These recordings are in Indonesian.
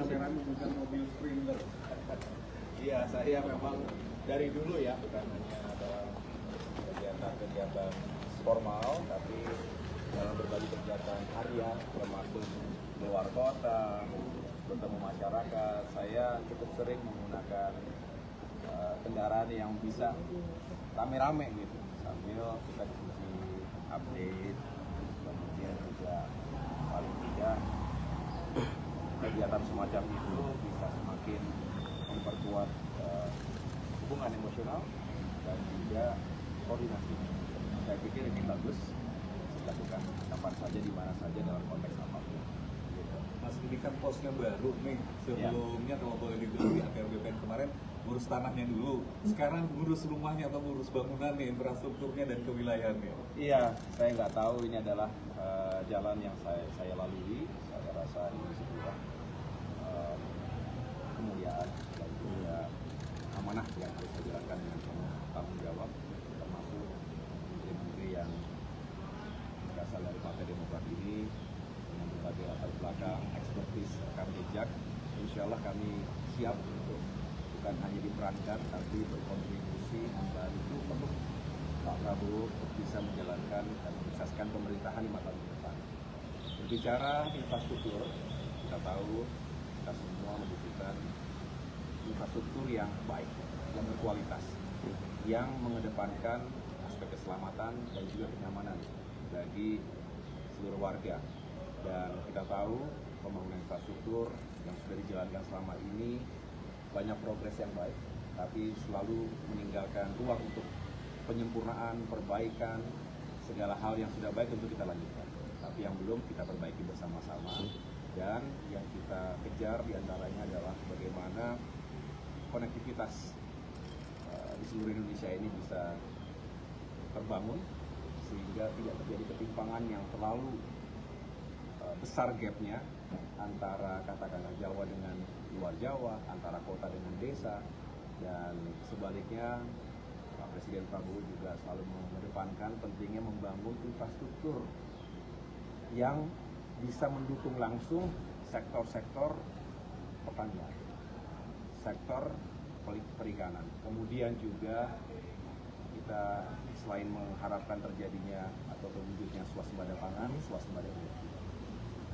pameran menggunakan mobil Sprinter. Iya, saya memang dari dulu ya, bukan hanya dalam kegiatan-kegiatan formal, tapi dalam berbagai kegiatan harian, termasuk keluar kota, bertemu masyarakat, saya cukup sering menggunakan kendaraan yang bisa rame-rame gitu, sambil kita diskusi update, kemudian juga paling tidak kegiatan semacam itu bisa semakin memperkuat hubungan emosional dan juga koordinasi. Saya pikir ini bagus dilakukan kapan saja, di mana saja, dalam konteks apapun. Mas, ini kan posnya baru nih. Sebelumnya kalau boleh dibilang di APR BPN kemarin ngurus tanahnya dulu. Sekarang ngurus rumahnya atau ngurus bangunannya, infrastrukturnya dan kewilayahannya. Iya, saya nggak tahu ini adalah jalan yang saya lalui. Saya rasa ini sebuah kemuliaan dan juga amanah yang harus saya jalankan dengan penuh tanggung jawab, termasuk menteri-menteri yang berasal dari Partai Demokrat ini dengan berbagai latar belakang, ekspertis, rekam jejak. Insya Allah kami siap untuk bukan hanya diperankan, tapi berkontribusi membantu penuh Pak Prabowo untuk bisa menjalankan dan mensukseskan pemerintahan 5 tahun ke depan. Berbicara infrastruktur, kita tahu kita semua membutuhkan infrastruktur yang baik, yang berkualitas, yang mengedepankan aspek keselamatan dan juga kenyamanan bagi seluruh warga. Dan kita tahu pembangunan infrastruktur yang sudah dijalankan selama ini banyak progres yang baik, tapi selalu meninggalkan ruang untuk penyempurnaan, perbaikan, segala hal yang sudah baik untuk kita lanjutkan. Tapi yang belum kita perbaiki bersama-sama, dan yang kita kejar diantaranya adalah bagaimana konektivitas di seluruh Indonesia ini bisa terbangun sehingga tidak terjadi ketimpangan yang terlalu besar gapnya antara katakanlah Jawa dengan luar Jawa, antara kota dengan desa, dan sebaliknya Pak Presiden Prabowo juga selalu mengedepankan pentingnya membangun infrastruktur yang bisa mendukung langsung sektor-sektor pertanian, sektor perikanan. Kemudian juga kita selain mengharapkan terjadinya atau terwujudnya swasembada pangan, swasembada energi.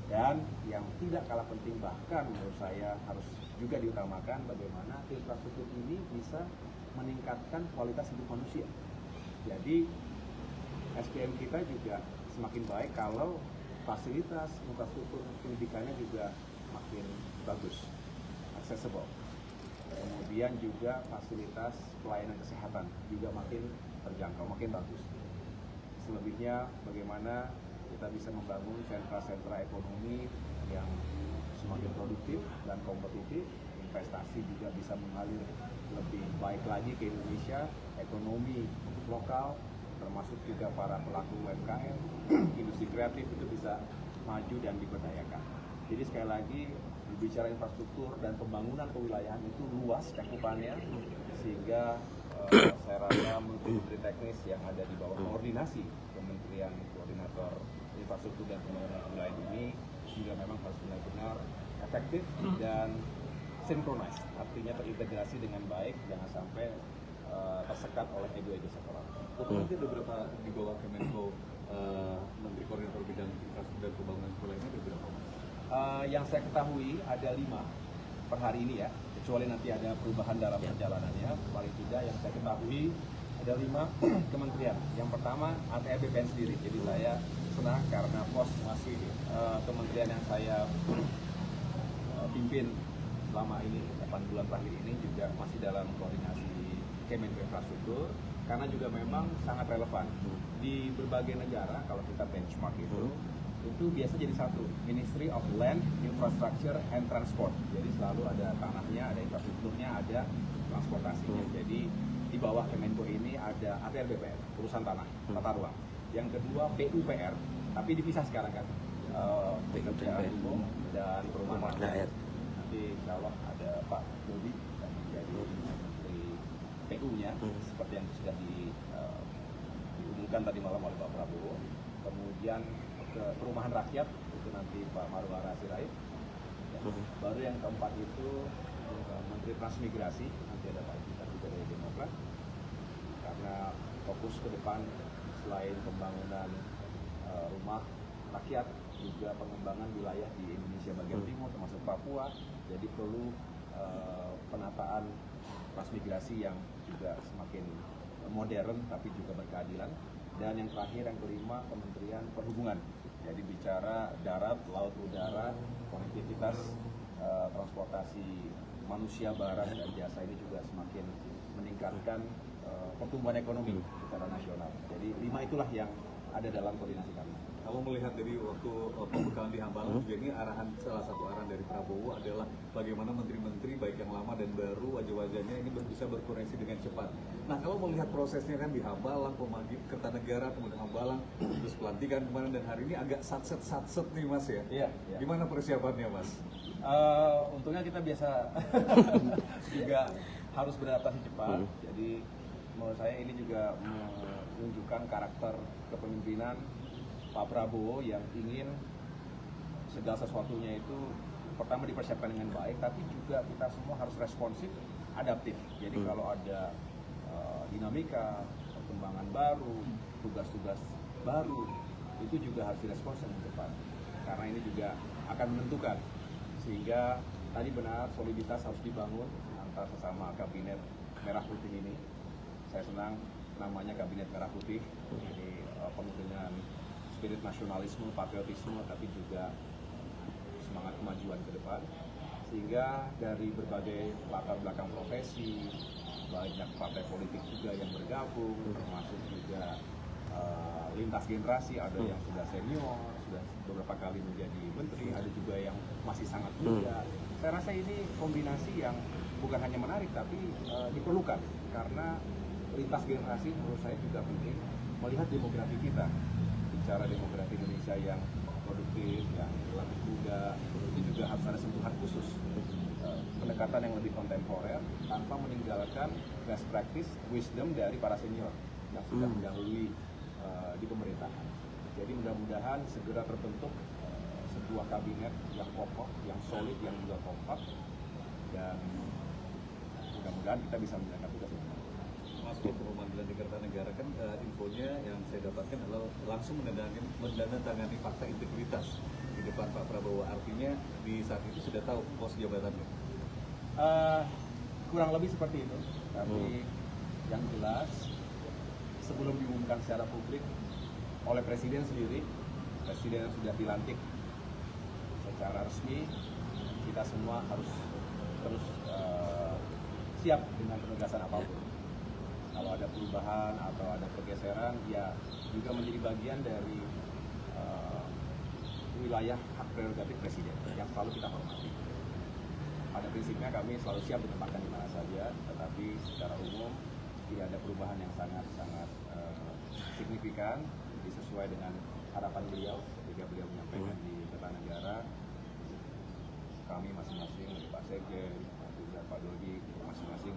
Dan yang tidak kalah penting, bahkan menurut saya harus juga diutamakan, bagaimana infrastruktur ini bisa meningkatkan kualitas hidup manusia. Jadi SDM kita juga semakin baik kalau fasilitas infrastruktur pendidikannya juga makin bagus, accessible. Kemudian juga fasilitas pelayanan kesehatan juga makin terjangkau, makin bagus. Selebihnya bagaimana kita bisa membangun sentra-sentra ekonomi yang semakin produktif dan kompetitif, investasi juga bisa mengalir lebih baik lagi ke Indonesia, ekonomi lokal, termasuk juga para pelaku UMKM, industri kreatif itu bisa maju dan diberdayakan. Jadi sekali lagi, berbicara infrastruktur dan pembangunan kewilayahan itu luas cakupannya, sehingga saya rasa menteri teknis yang ada di bawah koordinasi Kementerian Koordinator Infrastruktur dan Pembangunan Kewilayahan ini juga memang harus benar-benar efektif dan sinkronis, artinya terintegrasi dengan baik, jangan sampai tersekat oleh ego-ego sektoral. Nanti ada berapa di bawah Kemenko Menteri Koordinator Bidang Infrastruktur dan Pembangunan Kewilayahan ada berapa? Yang saya ketahui ada 5 per hari ini ya, kecuali nanti ada perubahan dalam perjalanannya. Paling tidak yang saya ketahui ada 5 kementerian. Yang pertama ATR BPN sendiri, jadi saya senang karena pos masih kementerian yang saya pimpin selama ini 8 bulan terakhir ini juga masih dalam koordinasi Kemenko Infrastruktur, karena juga memang sangat relevan di berbagai negara. Kalau kita benchmark itu biasa jadi satu, Ministry of Land, Infrastructure and Transport. Jadi selalu ada tanahnya, ada infrastrukturnya, ada transportasinya. Jadi di bawah Kemenko ini ada ATR BPN, urusan tanah, tata ruang. Yang kedua PUPR, tapi dipisah sekarang kan, pekerjaan umum dan perumahan rakyat. Nanti insya Allah ada Pak Dodi yang menjadi Menteri PU-nya, seperti yang sudah diumumkan tadi malam oleh Pak Prabowo. Kemudian ke perumahan rakyat itu nanti Pak Marwara Sirait, Ya. Baru yang keempat itu Menteri Transmigrasi, nanti ada Pak Gita juga dari Demokrat, karena fokus ke depan selain pembangunan rumah rakyat, juga pengembangan wilayah di Indonesia bagian timur termasuk Papua, jadi perlu penataan transmigrasi yang juga semakin modern tapi juga berkeadilan. Dan yang terakhir, yang kelima, Kementerian Perhubungan, jadi bicara darat, laut, udara, konektivitas, transportasi manusia, barang, dan jasa ini juga semakin meningkatkan pertumbuhan ekonomi secara nasional. Jadi 5 itulah yang ada dalam koordinasi kami. Kalau melihat dari waktu pembekalan di Hambalang juga ini salah satu arahan dari Prabowo adalah bagaimana menteri-menteri baik yang lama dan baru wajah-wajahnya ini bisa berkoneksi dengan cepat. Nah, kalau melihat prosesnya kan di Hambalang, pemanggilan Kertanegara, kemudian Hambalang, terus pelantikan kemarin dan hari ini agak satset nih Mas ya. Iya. Gimana persiapannya Mas? Untungnya kita biasa juga harus beradaptasi cepat. Jadi menurut saya ini juga menunjukkan karakter kepemimpinan Pak Prabowo yang ingin segala sesuatunya itu pertama dipersiapkan dengan baik, tapi juga kita semua harus responsif, adaptif. Jadi kalau ada dinamika, perkembangan baru, tugas-tugas baru, itu juga harus direspons dengan cepat. Karena ini juga akan menentukan. Sehingga tadi benar soliditas harus dibangun antara sesama kabinet merah putih ini. Saya senang namanya kabinet merah putih. Ini penuh dengan spirit nasionalisme, patriotisme, tapi juga semangat kemajuan ke depan. Sehingga dari berbagai latar belakang profesi, banyak partai politik juga yang bergabung, termasuk juga lintas generasi, ada yang sudah senior, sudah beberapa kali menjadi menteri, ada juga yang masih sangat muda. Saya rasa ini kombinasi yang bukan hanya menarik, tapi diperlukan, karena lintas generasi menurut saya juga penting melihat demografi kita. Bicara demografi Indonesia yang produktif, yang lebih muda, itu juga harus ada sentuhan khusus, pendekatan yang lebih kontemporer tanpa meninggalkan best practice, wisdom dari para senior yang sudah mendahului di pemerintahan. Jadi mudah-mudahan segera terbentuk sebuah kabinet yang kokoh, yang solid, yang juga kompak, dan mudah-mudahan kita bisa menjalankan tugas ini. Mas, waktu pemanggilan di Kertanegara kan infonya yang saya dapatkan adalah langsung menandatangani fakta integritas di depan Pak Prabowo. Artinya di saat itu sudah tahu pos jabatannya. Kurang lebih seperti itu, tapi yang jelas sebelum diumumkan secara publik oleh Presiden sendiri, Presiden yang sudah dilantik secara resmi, kita semua harus terus siap dengan penugasan apapun. Kalau ada perubahan atau ada pergeseran, ya juga menjadi bagian dari wilayah hak prerogatif Presiden yang selalu kita hormati. Pada prinsipnya kami selalu siap ditempatkan di mana saja, tetapi secara umum tidak ada perubahan yang sangat signifikan, sesuai dengan harapan beliau ketika beliau menyampaikan di Kertanegara. Kami masing-masing, Pak Sekjen, juga Pak Dodi, masing-masing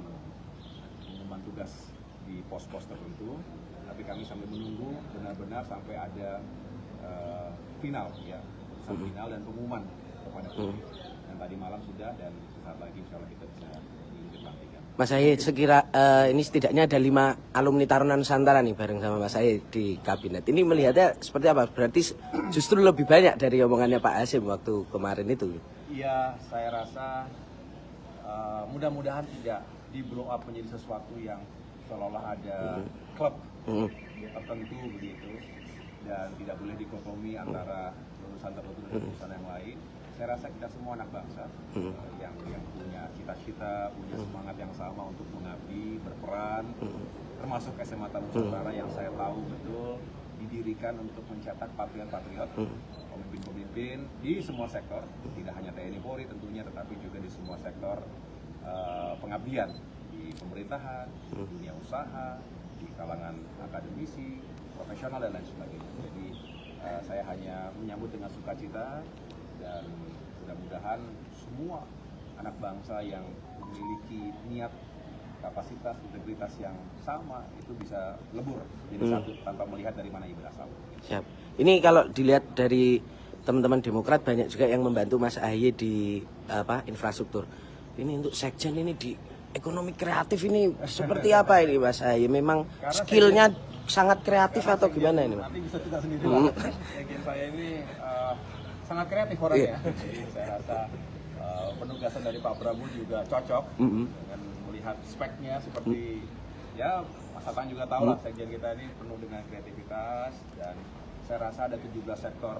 mengemban tugas di pos-pos tertentu, tapi kami sambil menunggu benar-benar sampai ada final, ya, putusan final dan pengumuman kepada publik. Dan tadi malam sudah, dan sesaat lagi insya Allah kita bisa mengikuti pelantikan. Mas Ahy, sekira ini setidaknya ada 5 alumni Taruna Nusantara nih bareng sama Mas Ahy di kabinet. Ini melihatnya seperti apa? Berarti justru lebih banyak dari omongannya Pak Hasyim waktu kemarin itu. Iya, saya rasa mudah-mudahan tidak di blow up menjadi sesuatu yang seolah-olah ada klub tertentu begitu, dan tidak boleh dikotomi antara lulusan tertentu dan lulusan yang lain. Saya rasa kita semua anak bangsa yang punya cita-cita, punya semangat yang sama untuk mengabdi, berperan, termasuk SMA Taruna Nusantara yang saya tahu betul didirikan untuk mencetak patriot-patriot, pemimpin-pemimpin di semua sektor, tidak hanya TNI Polri tentunya, tetapi juga di semua sektor pengabdian, di pemerintahan, di dunia usaha, di kalangan akademisi, profesional, dan lain sebagainya. Jadi saya hanya menyambut dengan sukacita, dan mudah-mudahan semua anak bangsa yang memiliki niat, kapasitas, integritas yang sama itu bisa lebur jadi satu tanpa melihat dari mana ia berasal. Siap. Ini kalau dilihat dari teman-teman Demokrat banyak juga yang membantu Mas Ahaye di infrastruktur. Ini untuk sekjen ini di ekonomi kreatif ini seperti apa ini Mas Ahaye? Memang skillnya sangat kreatif atau gimana ini? Nanti bisa cerita sendiri lah. Sekjen saya ini sangat kreatif orangnya. Jadi saya rasa penugasan dari Pak Prabowo juga cocok dengan melihat speknya seperti ya Mas Hatta juga tahu lah sekjen kita ini penuh dengan kreativitas dan saya rasa ada 17 sektor